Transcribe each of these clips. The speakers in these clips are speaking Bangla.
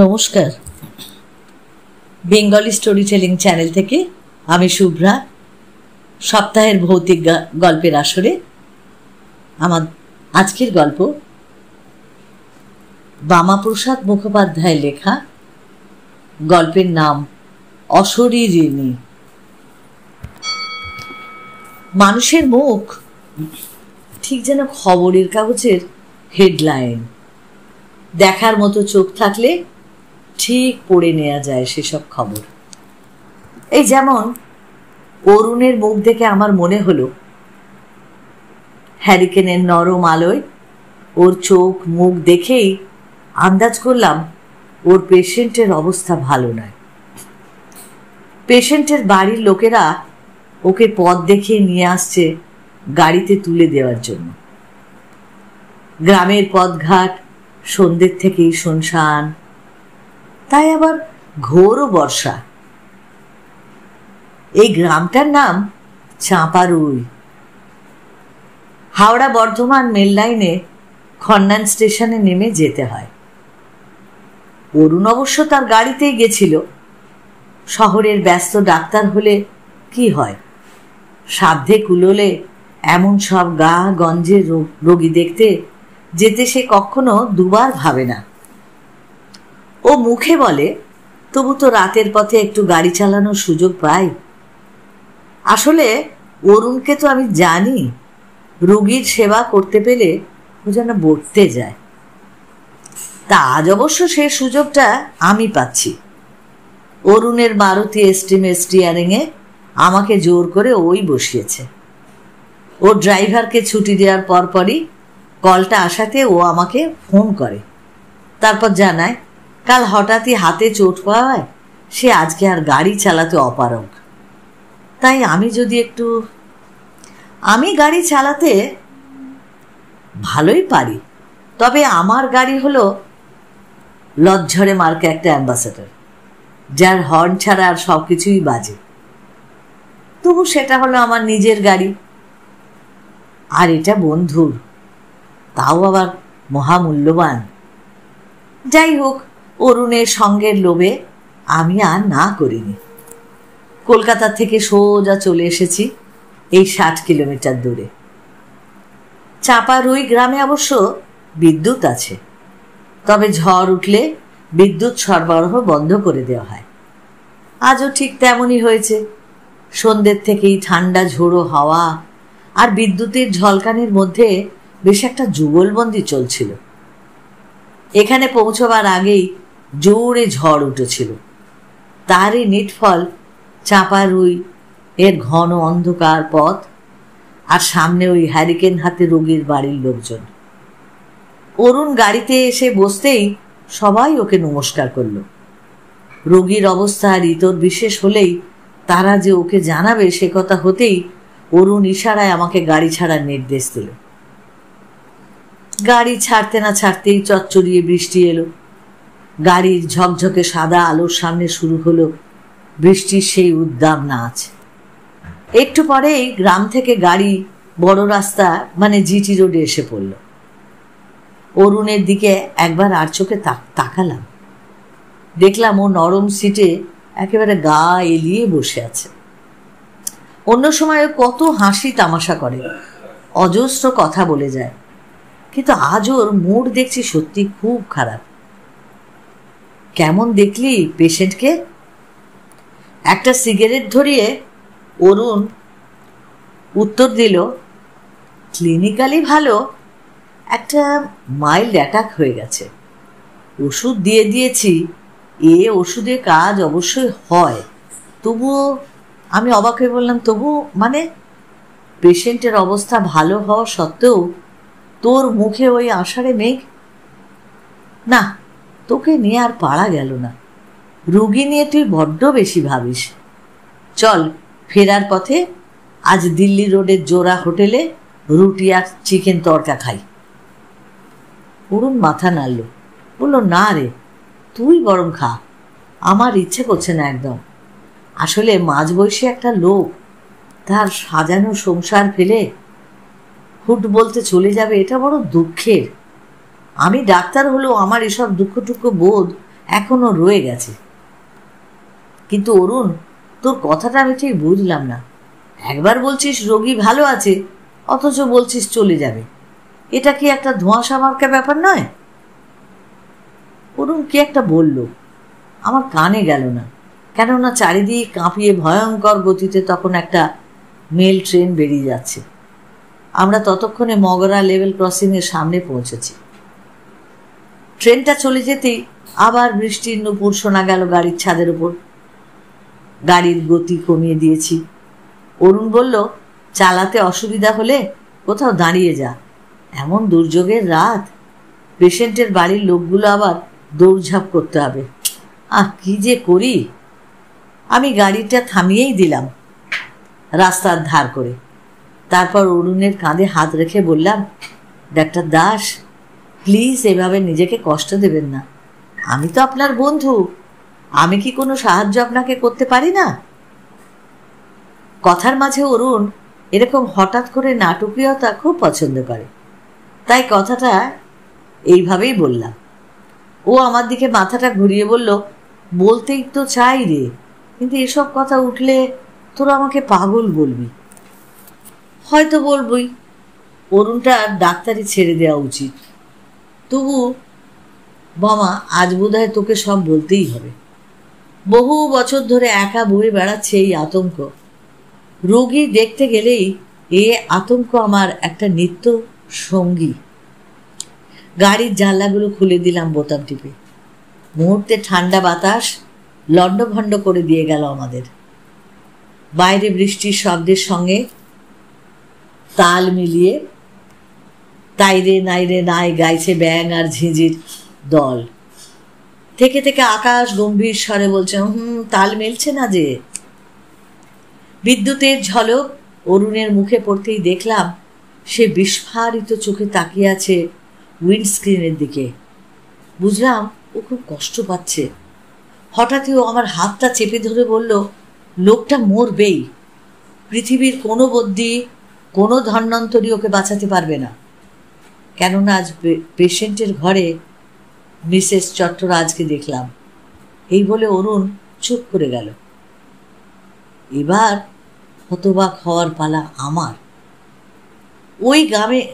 নমস্কার, বেঙ্গলি স্টোরি টেলিং চ্যানেল থেকে আমি শুভ্রা। সপ্তাহের ভৌতিক গল্পের আসরে আমার আজকের গল্প বামাপ্রসাদ মুখোপাধ্যায়ের লেখা। গল্পের নাম অশরীরিণী। মানুষের মুখ ঠিক যেন খবরের কাগজের হেডলাইন। দেখার মতো চোখ থাকলে ঠিক পড়ে নেওয়া যায় সেসব খবর। এই যেমন অরুণের মুখ দেখে আমার মনে হলো হ্যারিকেনের নরম আলোয় ওর চোখ মুখ দেখেই আন্দাজ করলাম ওর পেশেন্টের অবস্থা ভালো নয়। পেশেন্টের বাড়ির লোকেরা ওকে পথ দেখিয়ে নিয়ে আসছে গাড়িতে তুলে দেওয়ার জন্য। গ্রামের পথঘাট সন্ধ্যের থেকেই শুনশান, তাই আবার ঘোরও বর্ষা। এই গ্রামটার নাম চাঁপারুই। হাওড়া বর্ধমান মেল লাইনে খন্নান স্টেশনে নেমে যেতে হয়। অরুণ অবশ্য তার গাড়িতেই গেছিল। শহরের ব্যস্ত ডাক্তার হলে কি হয়, সাধ্যে কুলোলে এমন সব গা গঞ্জের রোগী দেখতে যেতে সে কখনো দুবার ভাবে না। ও মুখে বলে, তবু তো রাতের পথে একটু গাড়ি চালানোর সুযোগ পাই। আসলে অরুণকে তো আমি জানি, রোগীর সেবা করতে পেলে ও যেন বর্তে যায়। তা আজ অবশ্য সে সুযোগটা আমি পাচ্ছি। অরুণের মারুতি এস্টিমের স্টিয়ারিংয়ে আমাকে জোর করে ওই বসিয়েছে। ওর ড্রাইভারকে ছুটি দেওয়ার পরপরই কলটা আসাতে ও আমাকে ফোন করে। তারপর জানায় কাল হঠাৎই হাতে চোট পাওয়ায় সে আজকে আর গাড়ি চালাতে অপারগ। তাই আমি গাড়ি চালাতে ভালোই পারি, তবে আমার গাড়ি হলো লজ্জরে মার্কা একটা অ্যাম্বাসেডর, যার হর্ন ছাড়া আর সব কিছুই বাজে। তবু সেটা হলো আমার নিজের গাড়ি, আর এটা বন্ধুর, তাও আবার মহামূল্যবান। যাই হোক, অরুণের সঙ্গের লোভে আমি আর না করিনি। কলকাতা থেকে সোজা চলে এসেছি এই 60 কিলোমিটার দূরে। চাঁপারুই গ্রামে অবশ্য বিদ্যুৎ আছে, তবে ঝড় উঠলে বিদ্যুৎ সরবরাহ বন্ধ করে দেওয়া হয়। আজও ঠিক তেমনই হয়েছে। সন্ধ্যের থেকেই ঠান্ডা ঝোড়ো হাওয়া আর বিদ্যুতের ঝলকানির মধ্যে বেশ একটা যুগলবন্দি চলছিল। এখানে পৌঁছবার আগেই জোরে ঝড় উঠেছিল। তারই নিটফল চাঁপারুই এর ঘন অন্ধকার পথ, আর সামনে ওই হ্যারিকেন হাতে রোগীর বাড়ির লোকজন। অরুণ গাড়িতে এসে বসতেই সবাই ওকে নমস্কার করল। রোগীর অবস্থা আর ইতর বিশেষ হলেই তারা যে ওকে জানাবে সে কথা হতেই অরুণ ইশারায় আমাকে গাড়ি ছাড়ার নির্দেশ দিল। গাড়ি ছাড়তে না ছাড়তেই চচ্চড়িয়ে বৃষ্টি এলো। গাড়ির ঝকঝকে সাদা আলোর সামনে শুরু হলো বৃষ্টির সেই উদ্দাম নাচ। একটু পরেই গ্রাম থেকে গাড়ি বড় রাস্তা মানে জিটি রোডে এসে পড়ল। অরুণের দিকে একবার আর চোখে তাকালাম। দেখলাম ও নরম সিটে একেবারে গা এলিয়ে বসে আছে। অন্য সময় কত হাসি তামাশা করে, অজস্র কথা বলে যায়, কিন্তু আজ ওর মুড দেখছি সত্যি খুব খারাপ। কেমন দেখলি পেশেন্টকে? একটা সিগারেট ধরিয়ে অরুণ উত্তর দিল, ক্লিনিক্যালি ভালো, একটা মাইল্ড অ্যাটাক হয়ে গেছে। ওষুধ দিয়ে দিয়েছি, এ ওষুধে কাজ অবশ্যই হয়। তবুও আমি অবাক হয়ে বললাম, তবু মানে পেশেন্টের অবস্থা ভালো হওয়া সত্ত্বেও তোর মুখে ওই আষাঢ়ে মেঘ? না, তোকে নিয়ে আর পারা গেল না। রুগী নিয়ে তুই বড্ড বেশি ভাবিস। চল, ফেরার পথে আজ দিল্লি রোডের জোড়া হোটেলে রুটি আর চিকেন তড়কা খাই। অরুণ মাথা নাড়ল, বলল, না রে, তুই বরং খা, আমার ইচ্ছে করছে না একদম। আসলে মাঝবয়সী একটা লোক তার সাজানো সংসার ফেলে হুট বলতে চলে যাবে, এটা বড় দুঃখের। আমি ডাক্তার হলেও আমার এসব দুঃখ টুক্ষ বোধ এখনো রয়ে গেছে। কিন্তু অরুণ, তোর কথাটা আমি ঠিক বুঝলাম না। একবার বলছিস রোগী ভালো আছে, অথচ বলছিস চলে যাবে। এটা কি একটা ধোঁয়াশা মার্কা ব্যাপার নয়? অরুণ কি একটা বলল, আমার কানে গেল না, কেননা চারিদিক কাঁপিয়ে ভয়ঙ্কর গতিতে তখন একটা মেল ট্রেন বেরিয়ে যাচ্ছে। আমরা ততক্ষণে মগরা লেভেল ক্রসিংয়ের সামনে পৌঁছেছি। ট্রেনটা চলে যেতেই আবার বৃষ্টির নুপুর শোনা গেল গাড়ির ছাদের উপর। গাড়ির গতি কমিয়ে দিয়েছি। অরুণ বলল, চালাতে অসুবিধা হলে কোথাও দাঁড়িয়ে যা, এমন দুর্যোগের রাত, পেশেন্টের বাড়ির লোকগুলো আবার দৌড়ঝাঁপ করতে হবে। কি যে করি। আমি গাড়িটা থামিয়েই দিলাম রাস্তার ধার করে। তারপর অরুণের কাঁধে হাত রেখে বললাম, ডাক্তার দাস, প্লিজ এভাবে নিজেকে কষ্ট দেবেন না। আমি তো আপনার বন্ধু, আমি কি কোনো সাহায্য আপনাকে করতে পারি না? কথার মাঝে অরুণ এরকম হঠাৎ করে নাটকীয়তা খুব পছন্দ করে, তাই কথাটা এইভাবেই বললাম। ও আমার দিকে মাথাটা ঘুরিয়ে বলল, বলতেই তো চাই রে, কিন্তু এসব কথা উঠলে তোরা আমাকে পাগল বলবি। হয়তো বলবই, অরুণটা ডাক্তারি ছেড়ে দেওয়া উচিত। তবু বাবা, আজ বোধহয় তোকে সব বলতেই হবে। বহু বছর ধরে একা বয়ে বেড়াচ্ছে এই আতঙ্ক। রোগী দেখতে গেলেই এ আতঙ্ক আমার একটা নিত্য সঙ্গী। গাড়ির জানলাগুলো খুলে দিলাম বোতাম টিপে। মুহূর্তে ঠান্ডা বাতাস লণ্ডভণ্ড করে দিয়ে গেল আমাদের। বাইরে বৃষ্টির শব্দের সঙ্গে তাল মিলিয়ে তাইরে নাইরে নাই গাইছে ব্যাঙ আর ঝিঁঝির দল। থেকে থেকে আকাশ গম্ভীর স্বরে বলছে, তাল মিলছে না যে। বিদ্যুতের ঝলক অরুণের মুখে পড়তেই দেখলাম সে বিস্ফারিত চোখে তাকিয়ে আছে উইন্ডস্ক্রিনের দিকে। বুঝলাম ও খুব কষ্ট পাচ্ছে। হঠাৎই ও আমার হাতটা চেপে ধরে বলল, লোকটা মরবেই। পৃথিবীর কোনো বুদ্ধি, কোনো ধন্বন্তরী ওকে বাঁচাতে পারবে না। কেননা আজ পেশেন্টের ঘরে মিসেস চট্টরাজকে দেখলাম। এই বলে অরুণ চুপ করে গেল। এবার হতবাক হওয়ার পালা আমার। ওই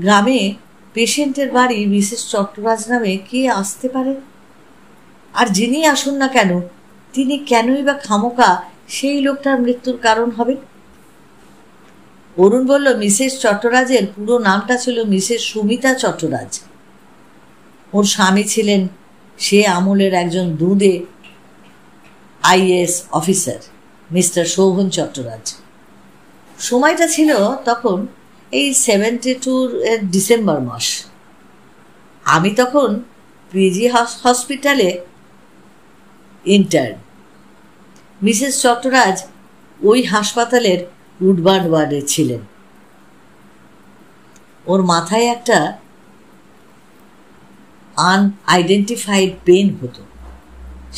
গ্রামে পেশেন্টের বাড়ি মিসেস চট্টরাজ নামে কে আসতে পারে? আর যিনি আসুন না কেন, তিনি কেনই বা খামোকা সেই লোকটার মৃত্যুর কারণ হবে? অরুণ বলল, মিসেস চট্টরাজের পুরো নামটা ছিল মিসেস সুমিতা চট্টরাজ। ওর স্বামী ছিলেন সে আমলের একজন দুঁদে IAS officer, mister Shovan Chattoraj. সময়টা ছিল তখন এই 72 ডিসেম্বর মাস। আমি তখন পিজি হসপিটালে ইন্টার্ন। মিসেস চট্টরাজ ওই হাসপাতালের উডবার্ন ওয়ার্ডে ছিলেন। ওর মাথায় একটা আনআইডেন্টিফাইড পেন হতো।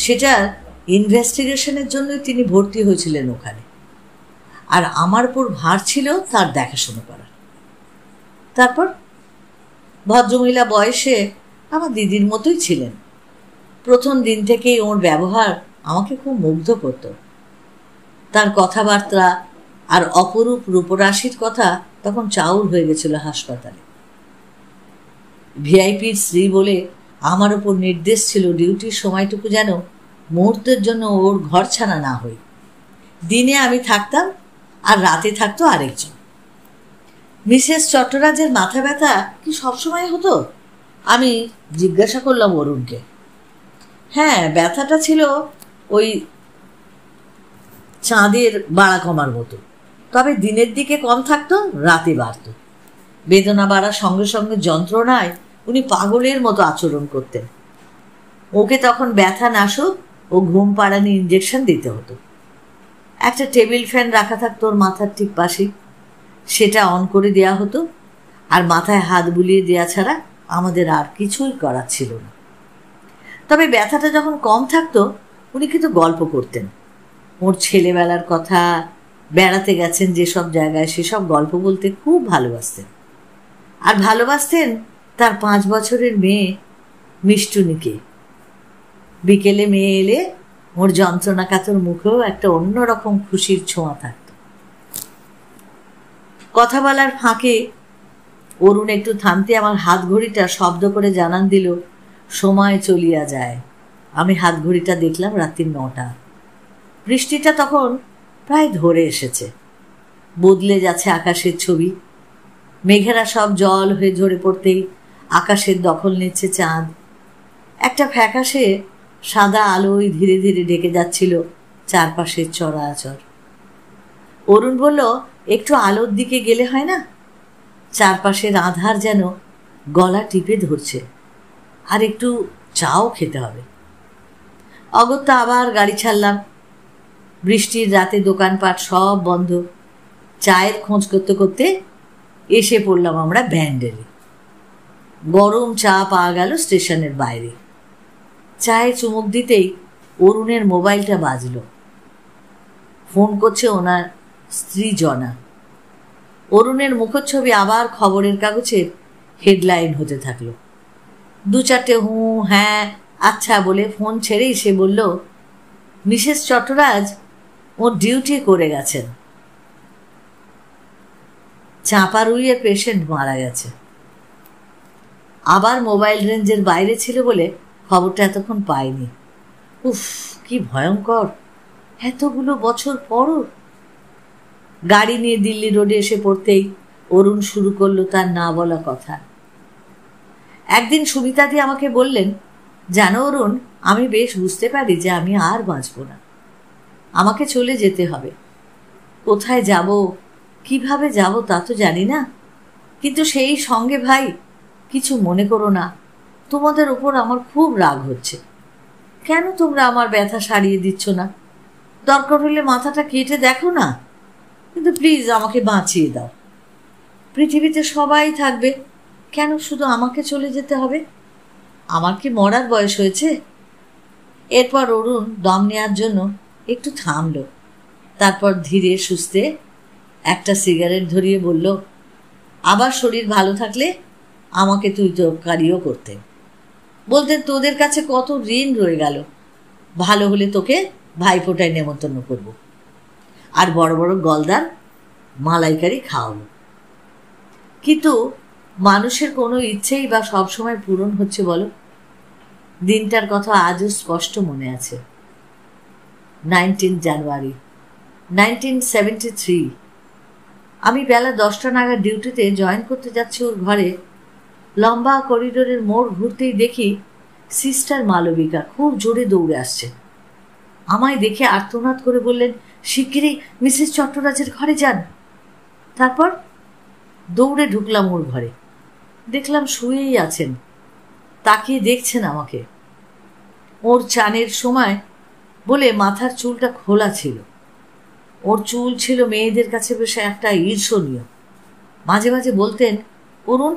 সেটা ইনভেস্টিগেশনের জন্যই তিনি ভর্তি হয়েছিলেন ওখানে। আর আমার উপর ভার ছিল তার দেখাশোনা করার। তারপর ভদ্রমহিলা বয়সে আমার দিদির মতোই ছিলেন। প্রথম দিন থেকেই ওর ব্যবহার আমাকে খুব মুগ্ধ করত। তার কথাবার্তা আর অপরূপ রূপরাশির কথা তখন চাউর হয়ে গেছিল হাসপাতালে। ভিআইপির স্ত্রী বলে আমার ওপর নির্দেশ ছিল ডিউটির সময়টুকু যেন মুহূর্তের জন্য ওর ঘর ছাড়া না হই। দিনে আমি থাকতাম আর রাতে থাকতো আরেকজন। মিসেস চট্টরাজের মাথা ব্যথা কি সবসময় হতো? আমি জিজ্ঞাসা করলাম অরুণকে। হ্যাঁ, ব্যথাটা ছিল ওই চাঁদের বাড়া কমার মতো, তবে দিনের দিকে কম থাকতো, রাতে বাড়ত। বেদনা বাড়ার সঙ্গে সঙ্গে যন্ত্রণায় উনি পাগলের মতো আচরণ করতেন। ওকে তখন ব্যথা নাশক ও ঘুম পাড়ানি ইঞ্জেকশন দিতে হতো। একটা টেবিল ফ্যান রাখা থাকতো ওর মাথার ঠিক পাশে, সেটা অন করে দেয়া হতো। আর মাথায় হাত বুলিয়ে দেয়া ছাড়া আমাদের আর কিছুই করার ছিল না। তবে ব্যথাটা যখন কম থাকতো উনি কিন্তু গল্প করতেন। ওর ছেলেবেলার কথা, বেড়াতে গেছেন যেসব জায়গায়, সেসব গল্প বলতে খুব ভালোবাসতেন। আর ভালোবাসতেন তার 5 বছরের মেয়ে মিষ্টুনিকে। বিকেলে মেয়ে এলে ওর যন্ত্রণাকাতর মুখেও একটা অন্যরকম খুশির ছোঁয়া থাকত। কথা বলার ফাঁকে অরুণ একটু থামতে আমার হাত ঘড়িটা শব্দ করে জানান দিল সময় চলিয়া যায়। আমি হাত ঘড়িটা দেখলাম রাত্রি 9টা। বৃষ্টিটা তখন প্রায় ধরে এসেছে। বদলে যাচ্ছে আকাশের ছবি। মেঘেরা সব জল হয়ে ঝরে পড়তেই আকাশের দখল নিচ্ছে চাঁদ। একটা ফ্যাকাশে সাদা আলোয় ধীরে ধীরে ঢেকে যাচ্ছিল চারপাশের চরাচর। অরুণ বলল, একটু আলোর দিকে গেলে হয় না? চারপাশের আধার যেন গলা টিপে ধরছে। আর একটু চাও খেতে হবে। অগত্যা আবার গাড়ি ছাড়লাম। বৃষ্টির রাতে দোকানপাট সব বন্ধ। চায়ের খোঁজ করতে করতে এসে পড়লাম আমরা ব্যান্ডেলে। গরম চা পাওয়া গেল স্টেশনের বাইরে। চায়ে চুমুক দিতেই অরুণের মোবাইলটা বাজল। ফোন করছে ওনার স্ত্রী জনা। অরুণের মুখচ্ছবি আবার খবরের কাগজের হেডলাইন হতে থাকলো। 2-4টে হু হ্যাঁ আচ্ছা বলে ফোন ছেড়েই সে বলল, মিসেস চট্টরাজ ওর ডিউটি করে গেছেন। চাঁপারুইয়ের পেশেন্ট মারা গেছে। আবার মোবাইল রেঞ্জের বাইরে ছিল বলে খবরটা এতক্ষণ পাইনি। উফ, কি ভয়ঙ্কর! এতগুলো বছর পরও। গাড়ি নিয়ে দিল্লি রোডে এসে পড়তেই অরুণ শুরু করলো তার না বলা কথা। একদিন সুমিতাদি আমাকে বললেন, জানো অরুণ, আমি বেশ বুঝতে পারি যে আমি আর বাঁচব না। আমাকে চলে যেতে হবে। কোথায় যাব, কিভাবে যাব তা তো জানি না, কিন্তু সেই সঙ্গে ভাই কিছু মনে করো না, তোমাদের উপর আমার খুব রাগ হচ্ছে। কেন তোমরা আমার ব্যথা সারিয়ে দিচ্ছ না? দরকার হলে মাথাটা কেটে দেখো না, কিন্তু প্লিজ আমাকে বাঁচিয়ে দাও। পৃথিবীতে সবাই থাকবে, কেন শুধু আমাকে চলে যেতে হবে? আমার কি মরার বয়স হয়েছে? এরপর অরুণ দম নেওয়ার জন্য একটু থামল। তারপর ধীরে সুস্থে একটা সিগারেট ধরিয়ে বলল, আবার শরীর ভালো থাকলে আমাকে তুই তরকারিও করতে। বলতেন তোদের কাছে কত ঋণ রয়ে গেল, ভালো হলে তোকে ভাইফোঁটায় নেমন্তন্ন করব, আর বড় বড় গলদার মালাইকারি খাওয়াবো। কিন্তু মানুষের কোনো ইচ্ছেই বা সবসময় পূরণ হচ্ছে বলো? দিনটার কথা আজও স্পষ্ট মনে আছে। 19 জানুয়ারি 1973। আমি বেলা 10টা নাগাদ ডিউটিতে জয়েন করতে যাচ্ছি ওর ঘরে। লম্বা করিডোরের মোড় ঘুরতেই দেখি সিস্টার মালবিকা খুব জোরে দৌড়ে আসছে। আমায় দেখে আর্তনাদ করে বললেন, শিগগিরই মিসেস চট্টরাজের ঘরে যান। তারপর দৌড়ে ঢুকলাম ওর ঘরে। দেখলাম শুয়েই আছেন, তাকিয়ে দেখছেন আমাকে। ওর চানের সময় বলে মাথার চুলটা খোলা ছিল। ওর চুল ছিল মেয়েদের কাছে বেশ একটা ঈর্ষণীয়। মাঝে মাঝে বলতেন, অরুণ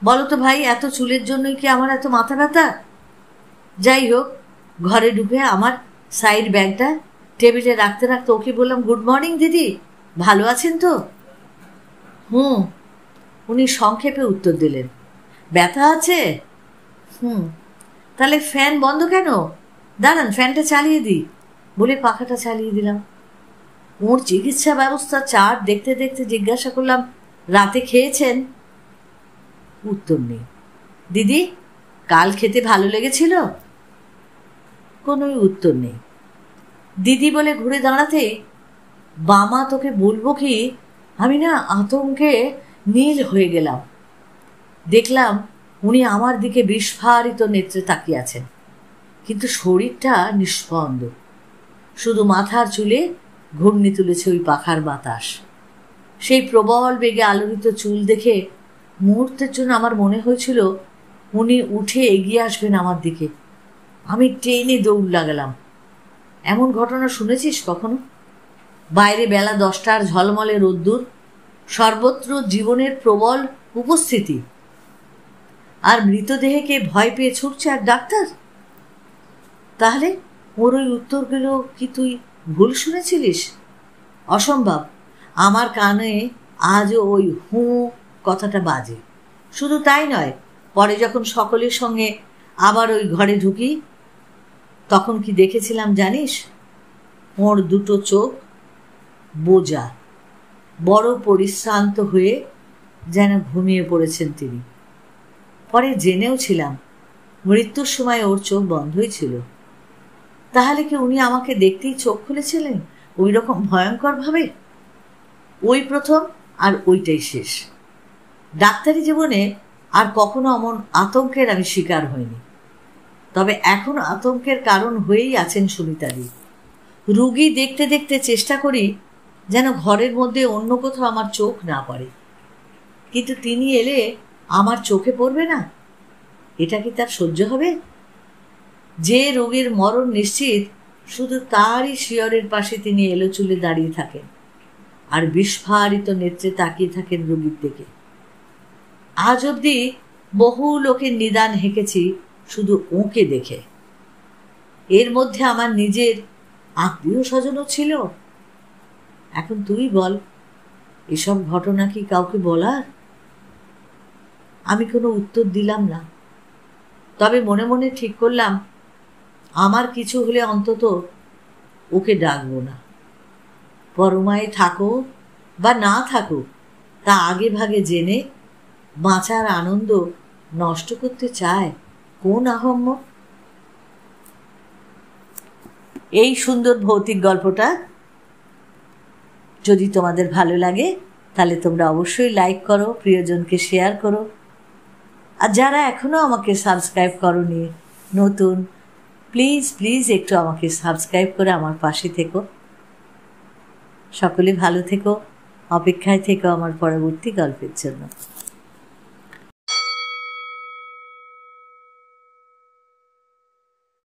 বলো তো ভাই, এত চুলের জন্যই কি আমার এত মাথা ব্যথা? যাই হোক, ঘরে ঢুকে আমার সাইড ব্যাগটা টেবিলে রাখতে রাখতে ওকে বললাম, গুড মর্নিং দিদি, ভালো আছেন তো? হুম। উনি সংক্ষেপে উত্তর দিলেন, ব্যথা আছে? হুম। তাহলে ফ্যান বন্ধ কেন? দাঁড়ান ফ্যানটা চালিয়ে দিই বলে পাখাটা চালিয়ে দিলাম। ওর চিকিৎসা ব্যবস্থা চার্ট দেখতে দেখতে জিজ্ঞাসা করলাম, রাতে খেয়েছেন? উত্তর নেই। দিদি কাল খেতে ভালো লেগেছিল? কোনো উত্তর নেই। দিদি বলে ঘুরে দাঁড়াতে, বামা তোকে বলবো কি, আমি না আতঙ্কে নীল হয়ে গেলাম। দেখলাম উনি আমার দিকে বিস্ফারিত নেত্রে তাকিয়ে আছেন, কিন্তু শরীরটা নিস্পন্দ। শুধু মাথার চুলে ঘূর্ণি তুলেছে ওই পাখার বাতাস। সেই প্রবল বেগে আলোড়িত চুল দেখে মুহূর্তের জন্য আমার মনে হয়েছিল উনি উঠে এগিয়ে আসবেন আমার দিকে। আমি টেনে দৌড় লাগালাম। এমন ঘটনা শুনেছিস কখনো? বাইরে বেলা 10টার ঝলমলে রোদ্দুর, সর্বত্র জীবনের প্রবল উপস্থিতি, আর মৃতদেহকে ভয় পেয়ে ছুটছে এক ডাক্তার। তাহলে ওর ওই উত্তরগুলো কি তুই ভুল শুনেছিলিস? অসম্ভব। আমার কানে আজও ওই হু কথাটা বাজে। শুধু তাই নয়, পরে যখন সকলের সঙ্গে আবার ওই ঘরে ঢুকি, তখন কি দেখেছিলাম জানিস? ওর দুটো চোখ বোজা, বড় পরিশ্রান্ত হয়ে যেন ঘুমিয়ে পড়েছেন তিনি। পরে জেনেও ছিলাম মৃত্যুর সময় ওর চোখ বন্ধই ছিল। তাহলে কি উনি আমাকে দেখতেই চোখ খুলেছিলেন ওই রকম ভয়ঙ্করভাবে? ওই প্রথম, আর ওইটাই শেষ। ডাক্তারি জীবনে আর কখনো এমন আতঙ্কের আমি শিকার হইনি। তবে এখন আতঙ্কের কারণ হয়েই আছেন সুনিতাদি। রুগী দেখতে দেখতে চেষ্টা করি যেন ঘরের মধ্যে অন্য কোথাও আমার চোখ না পড়ে, কিন্তু তিনি এলে আমার চোখে পড়বে না। এটা কি তার সহ্য হবে? যে রোগীর মরণ নিশ্চিত, শুধু তারই শিয়রের পাশে তিনি এলোচুলে দাঁড়িয়ে থাকেন আর বিস্ফারিত নেত্রে তাকিয়ে থাকেন রোগীর দিকে। আজ অবধি বহু লোকের নিদান হেঁকেছি শুধু ওকে দেখে। এর মধ্যে আমার নিজের আত্মীয় স্বজনও ছিল। এখন তুই বল, এসব ঘটনা কি কাউকে বলার? আমি কোনো উত্তর দিলাম না। তবে মনে মনে ঠিক করলাম, আমার কিছু হলে অন্তত ওকে ডাকবো না। পরমায় থাকো বা না থাকো, তা আগে ভাগে জেনে বাঁচার আনন্দ নষ্ট করতে চায় কোন আহম্মক? এই সুন্দর ভৌতিক গল্পটা যদি তোমাদের ভালো লাগে তাহলে তোমরা অবশ্যই লাইক করো, প্রিয়জনকে শেয়ার করো। আর যারা এখনও আমাকে সাবস্ক্রাইব করোনি, নতুন, প্লিজ প্লিজ একটু আমাকে সাবস্ক্রাইব করে আমার পাশে থেকো। সকলে ভালো থেকো, অপেক্ষায় থেকো আমার পরবর্তী গল্পের জন্য।